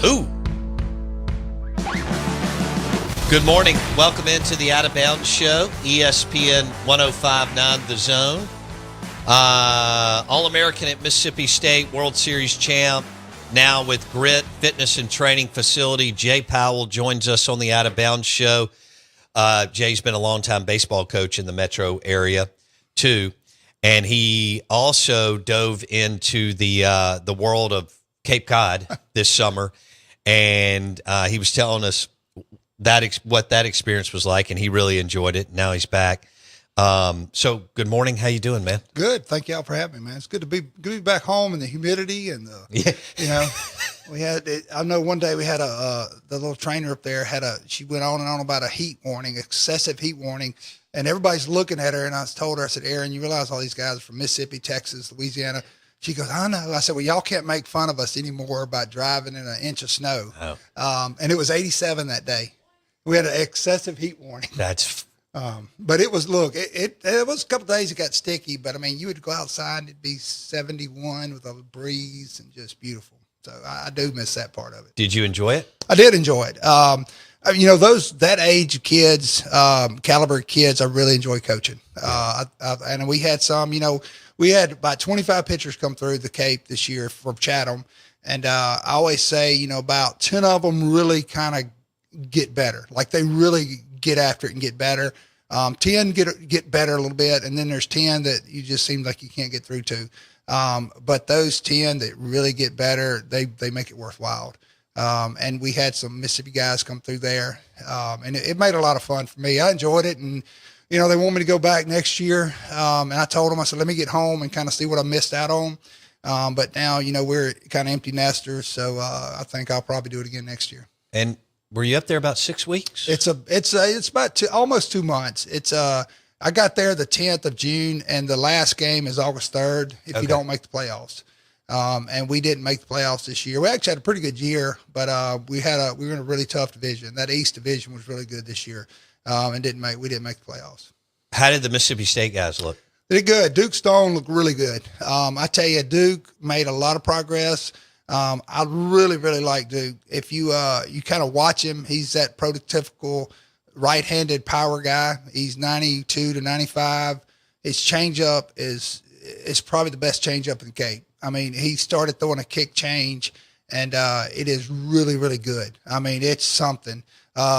Ooh. Good morning. Welcome into the Out of Bounds Show, ESPN 105.9 The Zone. All-American at Mississippi State, World Series champ, now with Grit Fitness and Training Facility. Jay Powell joins us on the Out of Bounds Show. Jay's been a longtime baseball coach in the metro area, too. And he also dove into the world of Cape Cod this summer. And he was telling us what that experience was like, and he really enjoyed it. Now he's back. So good morning. How you doing, man? Good. Thank y'all for having me, man. It's good to be back home in the humidity and we had. I know one day we had the little trainer up there she went on and on about a heat warning, excessive heat warning, and everybody's looking at her. And I told her, I said, Erin, you realize all these guys are from Mississippi, Texas, Louisiana. She goes, I know. I said, well, y'all can't make fun of us anymore about driving in an inch of snow. Oh. And it was 87 that day. We had an excessive heat warning. But it was, it was a couple of days it got sticky, but I mean, you would go outside and it'd be 71 with a breeze and just beautiful. So I do miss that part of it. Did you enjoy it? I did enjoy it. That age of kids, caliber kids, I really enjoy coaching. And we had some, we had about 25 pitchers come through the Cape this year from Chatham. And I always say, about 10 of them really kind of get better. Like they really get after it and get better. 10 get better a little bit. And then there's 10 that you just seem like you can't get through to. But those 10 that really get better, they make it worthwhile. And we had some Mississippi guys come through there. And it made a lot of fun for me. I enjoyed it. And, they want me to go back next year. And I told them, I said, let me get home and kind of see what I missed out on. But now, we're kind of empty nesters. So, I think I'll probably do it again next year. And were you up there about 6 weeks? It's about almost 2 months. I got there the 10th of June, and the last game is August 3rd if you don't make the playoffs. And we didn't make the playoffs this year. We actually had a pretty good year, but we were in a really tough division. That East division was really good this year, and we didn't make the playoffs. How did the Mississippi State guys look? They did good. Duke Stone looked really good. I tell you, Duke made a lot of progress. I really, really like Duke. If you kind of watch him, he's that prototypical right-handed power guy. He's 92 to 95. His changeup is probably the best changeup in the Cape. I mean, he started throwing a kick change, and it is really, really good. I mean, it's something.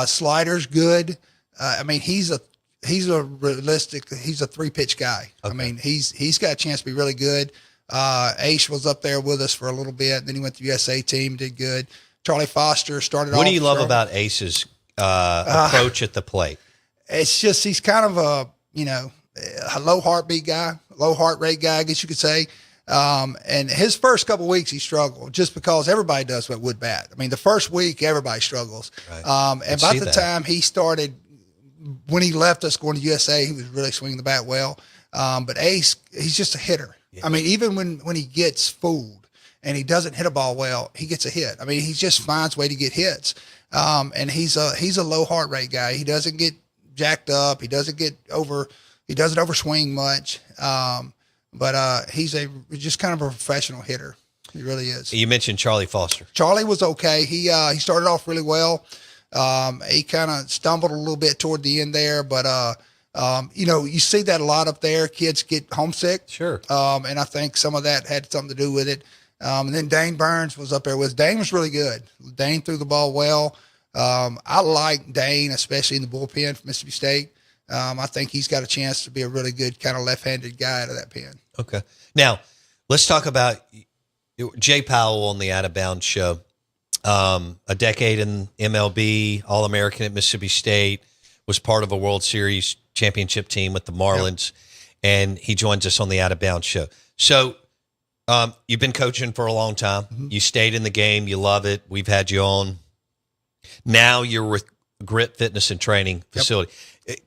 Slider's good. I mean, he's a three-pitch guy. Okay. I mean, he's got a chance to be really good. Ace was up there with us for a little bit. Then he went to the USA team, did good. Charlie Foster started off. What do you love about Ace's approach at the plate? It's just he's kind of a low heartbeat guy, low heart rate guy, I guess you could say. And his first couple of weeks he struggled just because everybody does what would bat. I mean, the first week everybody struggles. Right. And by the time he started, when he left us going to USA, he was really swinging the bat well. But Ace, he's just a hitter. Yeah. I mean, even when he gets fooled and he doesn't hit a ball well, he gets a hit. I mean, he just finds a way to get hits. And he's a low heart rate guy. He doesn't get jacked up. He doesn't overswing much. But he's just kind of a professional hitter. He really is. You mentioned Charlie Foster. Charlie was okay. He started off really well. He kind of stumbled a little bit toward the end there, but you see that a lot up there. Kids get homesick. Sure. And I think some of that had something to do with it. And then Dane Burns was up there with us. Dane was really good. Dane threw the ball well. I like Dane, especially in the bullpen for Mississippi State. I think he's got a chance to be a really good kind of left-handed guy out of that pen. Okay. Now, let's talk about Jay Powell on the Out of Bounds Show. A decade in MLB, All-American at Mississippi State, was part of a World Series championship team with the Marlins, and he joins us on the Out of Bounds Show. So you've been coaching for a long time. Mm-hmm. You stayed in the game. You love it. We've had you on. Now you're with Grit Fitness and Training Facility.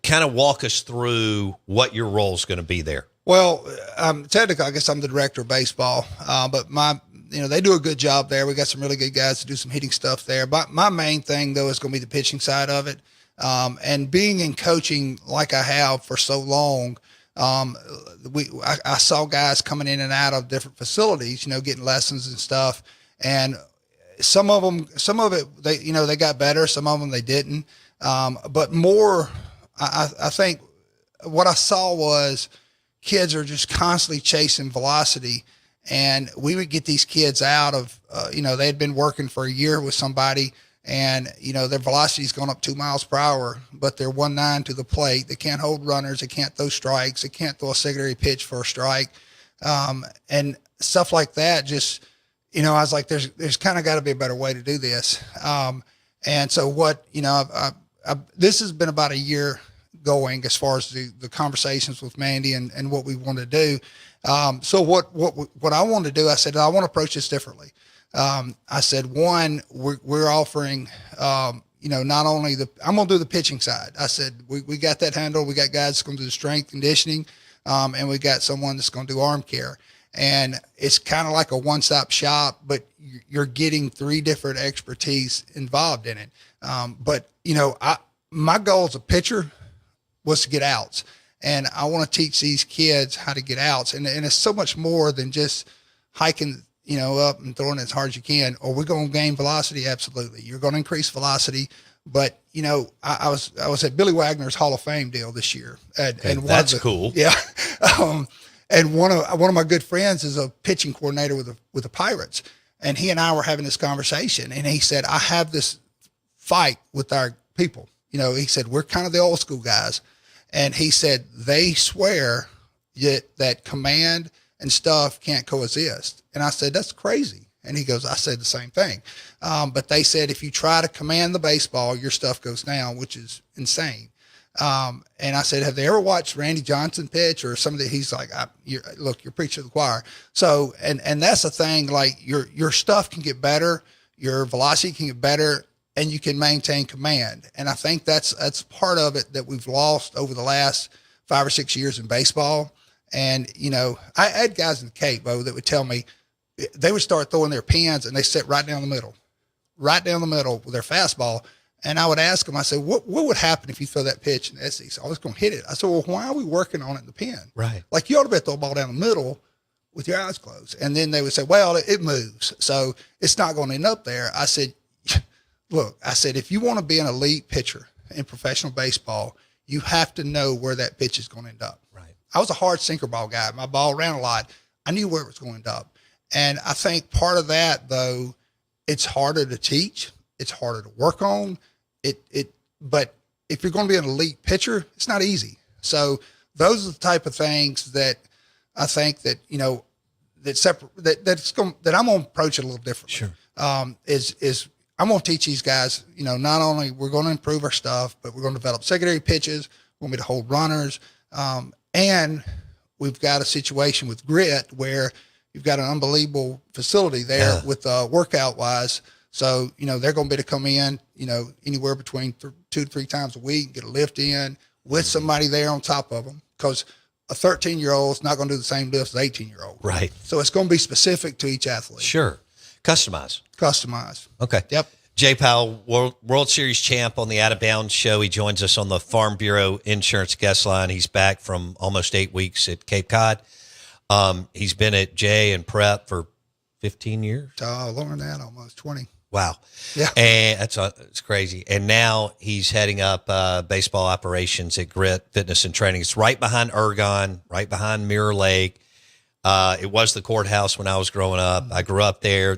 Kind of walk us through what your role is going to be there. Well, technically, I guess I'm the director of baseball, but they do a good job there. We got some really good guys to do some hitting stuff there. But my main thing, though, is going to be the pitching side of it. And being in coaching like I have for so long, I saw guys coming in and out of different facilities, getting lessons and stuff. And some of it, they got better. Some of them they didn't. But more, I think what I saw was kids are just constantly chasing velocity. And we would get these kids out of, they had been working for a year with somebody, and, their velocity's gone up 2 miles per hour, but they're 1.9 to the plate. They can't hold runners. They can't throw strikes. They can't throw a secondary pitch for a strike. And stuff like that. Just, I was like, there's kind of got to be a better way to do this. And so what, this has been about a year going as far as the conversations with Mandy and what we want to do. So what I wanted to do, I said, I want to approach this differently. I said, one, we're offering, not only I'm going to do the pitching side. I said, we got that handled. We got guys that's going to do the strength conditioning. And we got someone that's going to do arm care. And it's kind of like a one-stop shop, but you're getting 3 different expertise involved in it. But my goal as a pitcher was to get outs. And I want to teach these kids how to get outs. And it's so much more than just hiking, up and throwing it as hard as you can. Are we going to gain velocity? Absolutely. You're going to increase velocity. But, I was at Billy Wagner's Hall of Fame deal this year. And that's cool. Yeah. And one of my good friends is a pitching coordinator with the Pirates. And he and I were having this conversation. And he said, I have this fight with our people. He said, we're kind of the old school guys. And he said, they swear that command and stuff can't coexist. And I said, that's crazy. And he goes, I said the same thing. But they said, if you try to command the baseball, your stuff goes down, which is insane. And I said, have they ever watched Randy Johnson pitch or somebody? He's like, you're preaching to the choir. So, and that's the thing, like your stuff can get better, your velocity can get better, and you can maintain command. And I think that's part of it that we've lost over the last 5 or 6 years in baseball. And, I had guys in the Cape, Bo, that would tell me they would start throwing their pins and they sit right down the middle with their fastball. And I would ask them, I said, what would happen if you throw that pitch in the SEC? So I was going to hit it. I said, well, why are we working on it in the pen? Right. Like you ought to be able to throw a ball down the middle with your eyes closed. And then they would say, well, it moves, so it's not going to end up there. I said, look, if you want to be an elite pitcher in professional baseball, you have to know where that pitch is going to end up. Right. I was a hard sinker ball guy. My ball ran a lot. I knew where it was going to end up. And I think part of that, though, it's harder to teach. It's harder to work on. But if you're going to be an elite pitcher, it's not easy. So those are the type of things that I think that, that I'm going to approach it a little differently. Sure. Is I'm going to teach these guys, not only we're going to improve our stuff, but we're going to develop secondary pitches. We're going to hold runners. And we've got a situation with Grit where you've got an unbelievable facility there with workout wise. So, they're going to be able to come in, anywhere between 2 to 3 times a week, get a lift in with somebody there on top of them, because a 13-year-old is not going to do the same lifts as an 18-year-old. Right. So it's going to be specific to each athlete. Sure. Customize. Okay. Yep. Jay Powell, World Series champ on the Out of Bounds show. He joins us on the Farm Bureau Insurance guest line. He's back from almost 8 weeks at Cape Cod. He's been at Jay and Prep for 15 years. Longer than that, almost 20. Wow. Yeah. And it's crazy. And now he's heading up baseball operations at Grit Fitness and Training. It's right behind Ergon, right behind Mirror Lake. It was the courthouse when I was growing up. I grew up there.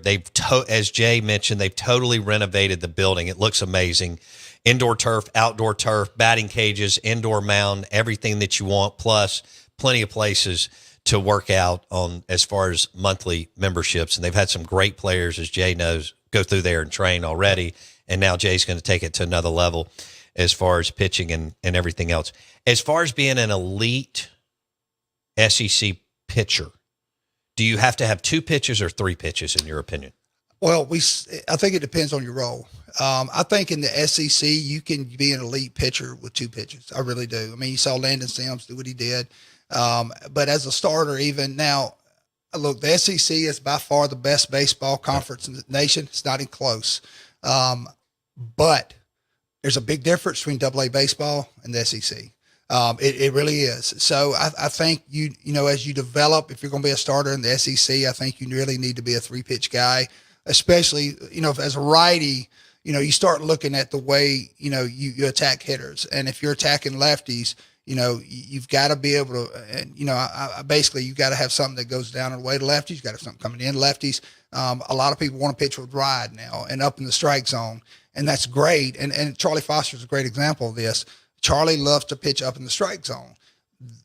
As Jay mentioned, they've totally renovated the building. It looks amazing. Indoor turf, outdoor turf, batting cages, indoor mound, everything that you want, plus plenty of places to work out on as far as monthly memberships. And they've had some great players, as Jay knows, go through there and train already. And now Jay's going to take it to another level as far as pitching and everything else. As far as being an elite SEC pitcher, do you have to have 2 pitches or 3 pitches in your opinion? Well, I think it depends on your role. I think in the SEC, you can be an elite pitcher with 2 pitches. I really do. I mean, you saw Landon Sims do what he did. But as a starter, even now, look, the SEC is by far the best baseball conference in the nation. It's not even close. But there's a big difference between AA baseball and the SEC. It really is. So I think as you develop, if you're going to be a starter in the SEC, I think you really need to be a 3-pitch guy. especially, if as a righty, you start looking at the way, you attack hitters. And if you're attacking lefties, you've got to be able to, and, basically you got to have something that goes down and away to lefties. You got to have something coming in lefties. A lot of people want to pitch with ride now and up in the strike zone, and that's great. And Charlie Foster's a great example of this. Charlie loves to pitch up in the strike zone.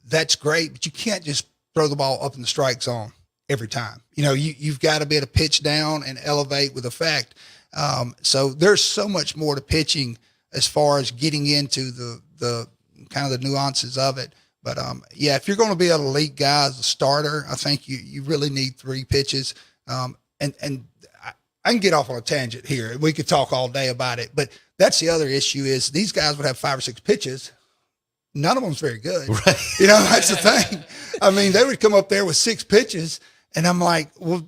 That's great, but you can't just throw the ball up in the strike zone every time. You've got to be able to pitch down and elevate with effect. So there's so much more to pitching as far as getting into the kind of the nuances of it. But if you're going to be an elite guy as a starter, I think you really need 3 pitches. And I can get off on a tangent here. We could talk all day about it, but that's the other issue is these guys would have 5 or 6 pitches. None of them's very good. Right. That's the thing. I mean, they would come up there with 6 pitches, and I'm like, well,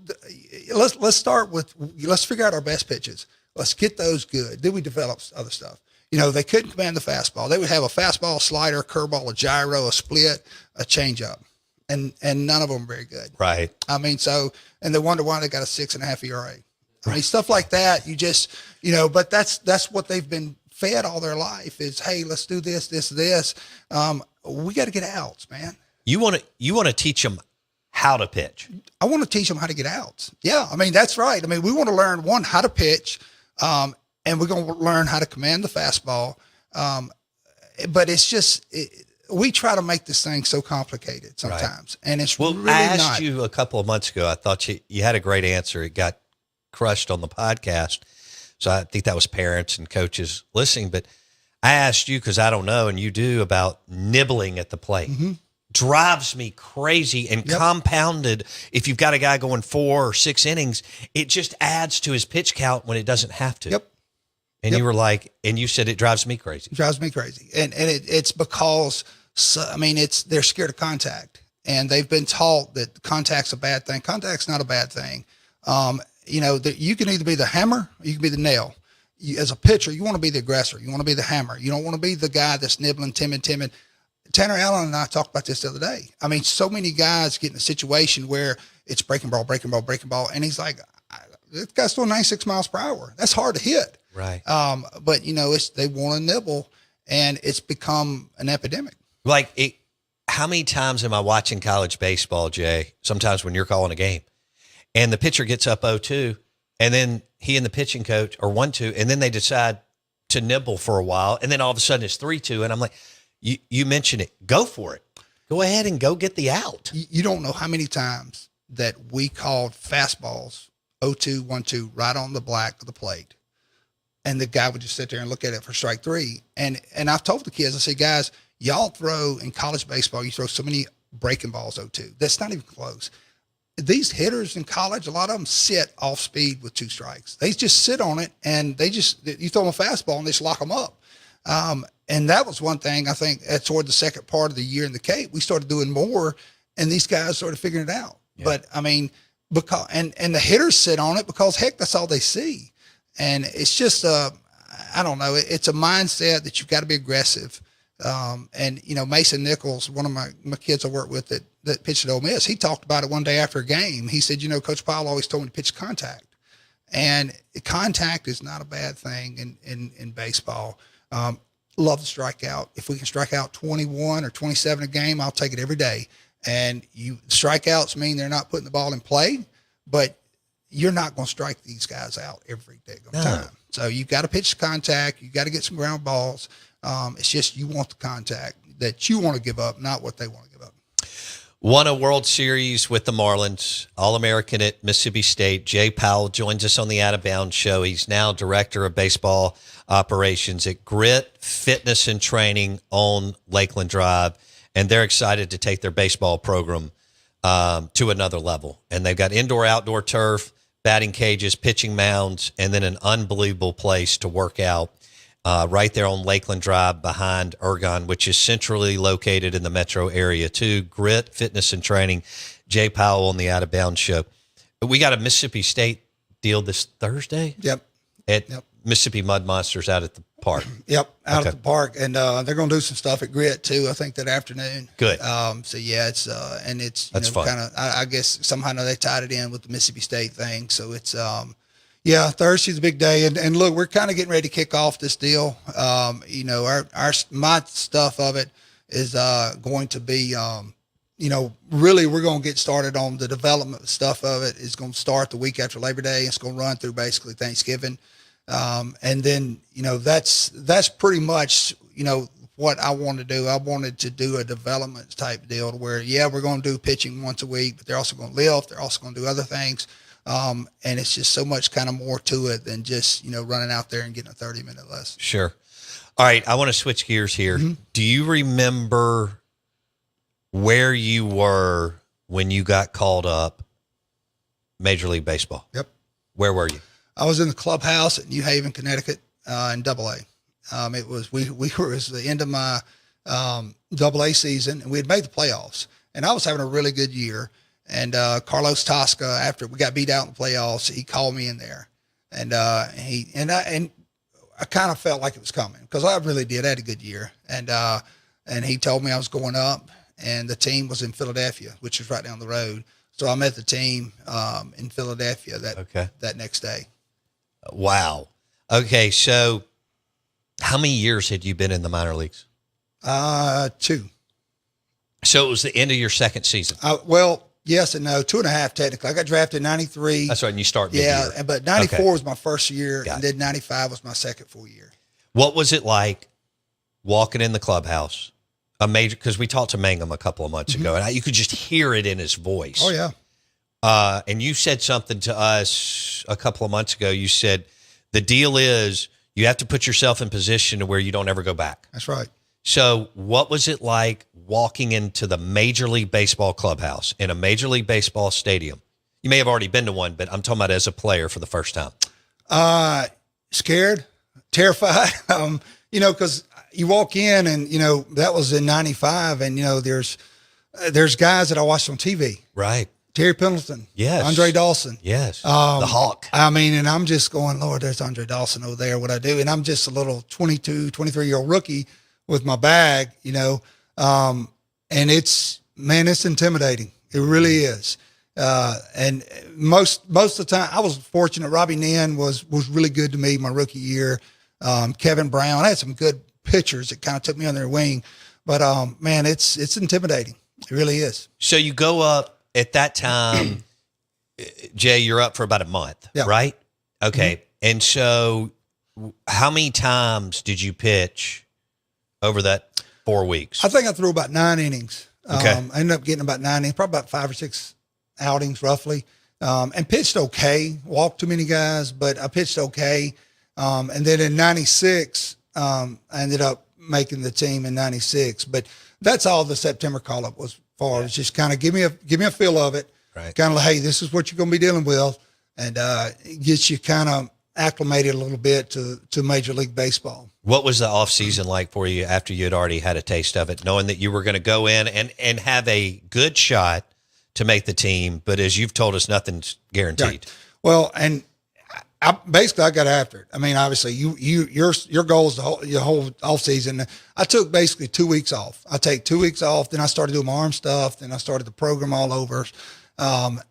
let's start with, let's figure out our best pitches. Let's get those good. Then we develop other stuff. They couldn't command the fastball. They would have a fastball, slider, curveball, a gyro, a split, a changeup, and none of them are very good. Right. I mean, and they wonder why they got a 6.5 ERA. I mean, stuff like that. You just, but that's what they've been fed all their life is, hey, let's do this. We got to get outs, man. You want to teach them how to pitch. I want to teach them how to get outs. Yeah. I mean, that's right. I mean, we want to learn how to pitch, and we're going to learn how to command the fastball. But it's just, we try to make this thing so complicated sometimes. Right. And it's really not. I asked you a couple of months ago, I thought you had a great answer. It got crushed on the podcast. So I think that was parents and coaches listening, but I asked you, cause I don't know, and you do, about nibbling at the plate. Mm-hmm. Drives me crazy, and compounded. If you've got a guy going 4 or 6 innings, it just adds to his pitch count when it doesn't have to. Yep. And you were like, and you said it drives me crazy. It drives me crazy. And it's because, they're scared of contact, and they've been taught that contact's a bad thing. Contact's not a bad thing. That you can either be the hammer or you can be the nail. As a pitcher, you want to be the aggressor. You want to be the hammer. You don't want to be the guy that's nibbling, timid. Tanner Allen and I talked about this the other day. I mean, so many guys get in a situation where it's breaking ball. And he's like, this guy's still 96 miles per hour. That's hard to hit. Right. But they want to nibble, and it's become an epidemic. How many times am I watching college baseball, Jay? Sometimes when you're calling a game and the pitcher gets up 0-2, and then he and the pitching coach are 1-2, and then they decide to nibble for a while, and then all of a sudden it's 3-2, and I'm like, you mentioned it. Go for it. Go ahead and go get the out. You don't know how many times that we called fastballs 0-2, 1-2 right on the black of the plate, and the guy would just sit there and look at it for strike 3. And I've told the kids, I say, guys, y'all throw in college baseball, you throw so many breaking balls 0-2. That's not even close. These hitters in college, a lot of them sit off speed with 2 strikes. They just sit on it, and you throw them a fastball and they just lock them up. And that was one thing I think toward the second part of the year in the Cape, we started doing more, and these guys started figuring it out. Yeah. But I mean, because the hitters sit on it because heck, that's all they see. And it's just I don't know. It's a mindset that you've got to be aggressive. And Mason Nichols, one of my kids I work with that pitched at Ole Miss, he talked about it one day after a game. He said, Coach Powell always told me to pitch contact, and contact is not a bad thing in baseball. Love to strike out. If we can strike out 21 or 27 a game, I'll take it every day. And strikeouts mean they're not putting the ball in play, but you're not going to strike these guys out every day of time. So you've got to pitch contact. You've got to get some ground balls. It's just you want the contact that you want to give up, not what they want to give up. Won a World Series with the Marlins, All-American at Mississippi State. Jay Powell joins us on the Out of Bounds show. He's now Director of Baseball Operations at Grit Fitness and Training on Lakeland Drive, and they're excited to take their baseball program to another level. And they've got indoor-outdoor turf, batting cages, pitching mounds, and then an unbelievable place to work out. Right there on Lakeland Drive behind Ergon, which is centrally located in the metro area too. Grit Fitness and Training. Jay Powell on the Out of Bounds show. We got a Mississippi State deal this Thursday. Yep. At Mississippi Mud Monsters out at the park. Yep, out at the park, and they're going to do some stuff at Grit too. I think that afternoon. Good. So yeah, it's that's fun. Kind of. I guess somehow they tied it in with the Mississippi State thing. So it's Yeah, Thursday's a big day, and look, we're kind of getting ready to kick off this deal. You know, my stuff of it is going to be, you know, really we're going to get started on the development stuff of it. It's going to start the week after Labor Day. It's going to run through basically Thanksgiving, and then you know that's pretty much you know what I want to do. I wanted to do a development type deal to where we're going to do pitching once a week, but they're also going to lift. They're also going to do other things. And it's just so much kind of more to it than just, you know, running out there and getting a 30-minute lesson. Sure. All right. I want to switch gears here. Mm-hmm. Do you remember where you were when you got called up Major League Baseball? Yep. Where were you? I was in the clubhouse at New Haven, Connecticut, in AA. It was, it was the end of my, AA season, and we had made the playoffs, and I was having a really good year. And Carlos Tosca, after we got beat out in the playoffs, he called me in there, and I kind of felt like it was coming because I really did. I had a good year, and he told me I was going up, and the team was in Philadelphia, which is right down the road. So I met the team in Philadelphia that next day. Wow. Okay, so how many years had you been in the minor leagues? 2. So it was the end of your second season. Well. Yes and no, 2.5 technically. I got drafted in 93. That's right, and you start mid-year. Yeah, but 94 was my first year, and then 95 was my second full year. What was it like walking in the clubhouse? Because we talked to Mangum a couple of months ago, and you could just hear it in his voice. Oh, yeah. And you said something to us a couple of months ago. You said, the deal is you have to put yourself in position to where you don't ever go back. That's right. So what was it like walking into the Major League Baseball clubhouse in a Major League Baseball stadium? You may have already been to one, but I'm talking about as a player for the first time. Scared, terrified, you know, because you walk in and, you know, that was in 95, and, you know, there's guys that I watched on TV. Right. Terry Pendleton. Yes. Andre Dawson. Yes. The Hawk. I mean, and I'm just going, Lord, there's Andre Dawson over there. What I do? And I'm just a little 22, 23-year-old rookie with my bag, you know, and it's intimidating. It really is. And most of the time I was fortunate. Robbie Nin was really good to me my rookie year. Kevin Brown, I had some good pitchers that kind of took me on their wing, but, man, it's intimidating. It really is. So you go up at that time, Jay, you're up for about a month, right? Okay. Mm-hmm. And so how many times did you pitch over that 4 weeks? I think I threw about 9 innings. Okay. I ended up getting about 9 innings, probably about 5 or 6 outings roughly, and pitched okay. Walked too many guys, but I pitched okay. And then in 96, I ended up making the team in 96. But that's all the September call-up was for. It was just kind of give me a feel of it. Right. Kind of like, hey, this is what you're going to be dealing with, and it gets you kind of acclimated a little bit to Major League Baseball. What was the off season like for you after you had already had a taste of it, knowing that you were going to go in and have a good shot to make the team, but as you've told us, nothing's guaranteed. Right. Well, and I got after it. I mean, obviously your goal is your whole off season. I took basically 2 weeks off. I take 2 weeks off. Then I started doing my arm stuff. Then I started the program all over, and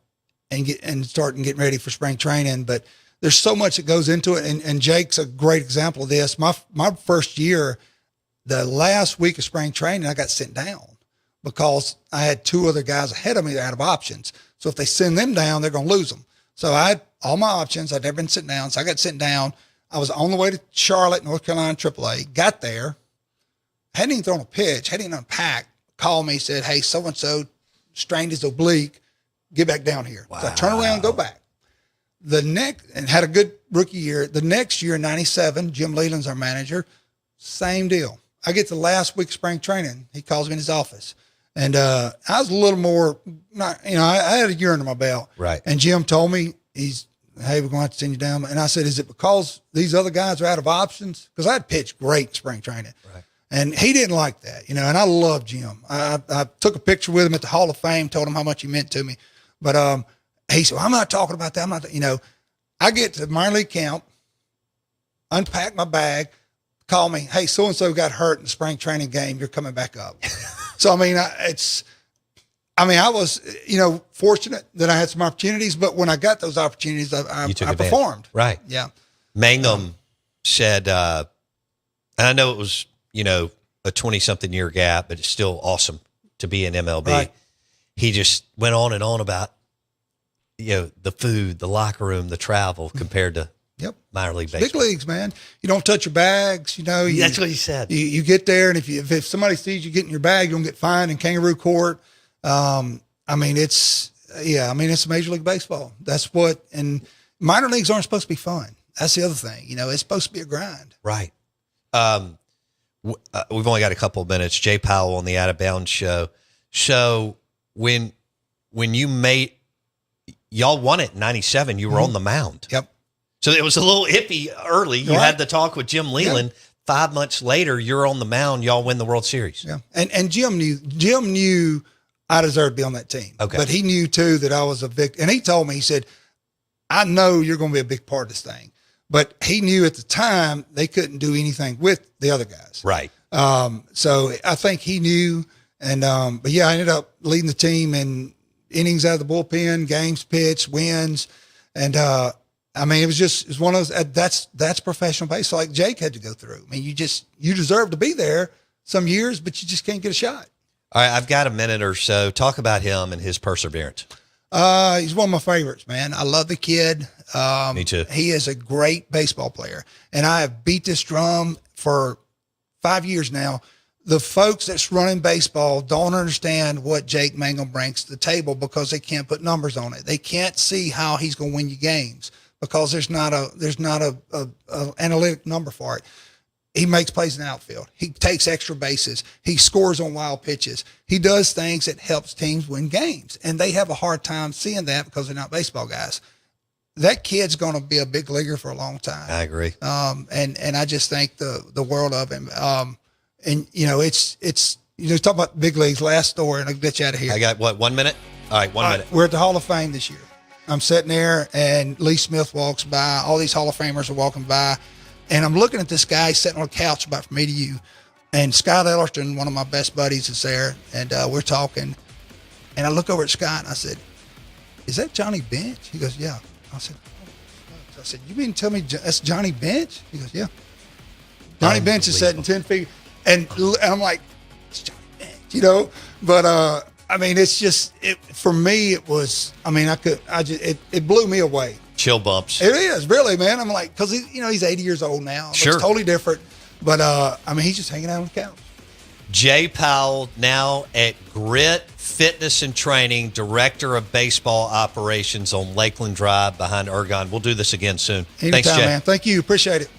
getting ready for spring training. But there's so much that goes into it. And Jake's a great example of this. My first year, the last week of spring training, I got sent down because I had 2 other guys ahead of me that out of options. So if they send them down, they're going to lose them. So I had all my options. I'd never been sent down. So I got sent down. I was on the way to Charlotte, North Carolina, AAA. Got there. Hadn't even thrown a pitch. Hadn't even unpacked. Called me, said, hey, so-and-so strained his oblique. Get back down here. Wow. So I turn around and go back. And had a good rookie year. The next year, 97, Jim Leland's our manager. Same deal. I get the last week of spring training. He calls me in his office. And I was a little more, I had a year under my belt. Right. And Jim told me, hey, we're going to have to send you down. And I said, is it because these other guys are out of options? Because I'd pitched great in spring training. Right. And he didn't like that, and I love Jim. I took a picture with him at the Hall of Fame, told him how much he meant to me. But he said, well, I'm not talking about that. I'm not, I get to minor league camp, unpack my bag, call me, hey, so-and-so got hurt in the spring training game. You're coming back up. So, I mean, I mean, I was, fortunate that I had some opportunities, but when I got those opportunities, I performed. Right. Yeah. Mangum said, and I know it was, a 20-something year gap, but it's still awesome to be in MLB. Right. He just went on and on about, the food, the locker room, the travel compared to minor league baseball. Big leagues, man. You don't touch your bags. That's what he said. You get there, and if somebody sees you getting your bag, you don't get fined in kangaroo court. It's Major League Baseball. That's what, and minor leagues aren't supposed to be fun. That's the other thing. It's supposed to be a grind. Right. We've only got a couple of minutes. Jay Powell on the Out of Bounds show. So when y'all won it in 97, you were on the mound. Yep. So it was a little iffy early. You had the talk with Jim Leland. Yeah. 5 months later, you're on the mound. Y'all win the World Series. Yeah. And Jim knew I deserved to be on that team. Okay. But he knew too that I was a big, and he told me, he said, I know you're going to be a big part of this thing. But he knew at the time they couldn't do anything with the other guys. Right. So I think he knew. And, but yeah, I ended up leading the team in innings out of the bullpen, games pitched, wins. And, it was one of those, that's professional baseball like Jake had to go through. I mean, you deserve to be there some years, but you just can't get a shot. All right. I've got a minute or so. Talk about him and his perseverance. He's one of my favorites, man. I love the kid. Me too. He is a great baseball player. And I have beat this drum for 5 years now. The folks that's running baseball don't understand what Jake Mangum brings to the table because they can't put numbers on it. They can't see how he's going to win you games because there's not a analytic number for it. He makes plays in the outfield. He takes extra bases. He scores on wild pitches. He does things that helps teams win games. And they have a hard time seeing that because they're not baseball guys. That kid's going to be a big leaguer for a long time. I agree. And I just think the world of him. It's talk about big leagues. Last story, and I'll get you out of here. I got 1 minute? All right, 1 minute. We're at the Hall of Fame this year. I'm sitting there, and Lee Smith walks by. All these Hall of Famers are walking by. And I'm looking at this guy sitting on a couch about from me to you. And Scott Ellerston, one of my best buddies, is there. And we're talking. And I look over at Scott, and I said, is that Johnny Bench? He goes, yeah. I said, you mean to tell me that's Johnny Bench? He goes, yeah. Johnny Bench is sitting 10 feet. And I'm like, it's Johnny Bench, But, it's just, for me, it was, it blew me away. Chill bumps. It is, really, man. I'm like, because, he's 80 years old now. Sure. It's totally different. But, he's just hanging out on the couch. Jay Powell, now at Grit Fitness and Training, Director of Baseball Operations on Lakeland Drive behind Ergon. We'll do this again soon. Anytime, Thanks, Jay. man. Thank you. Appreciate it.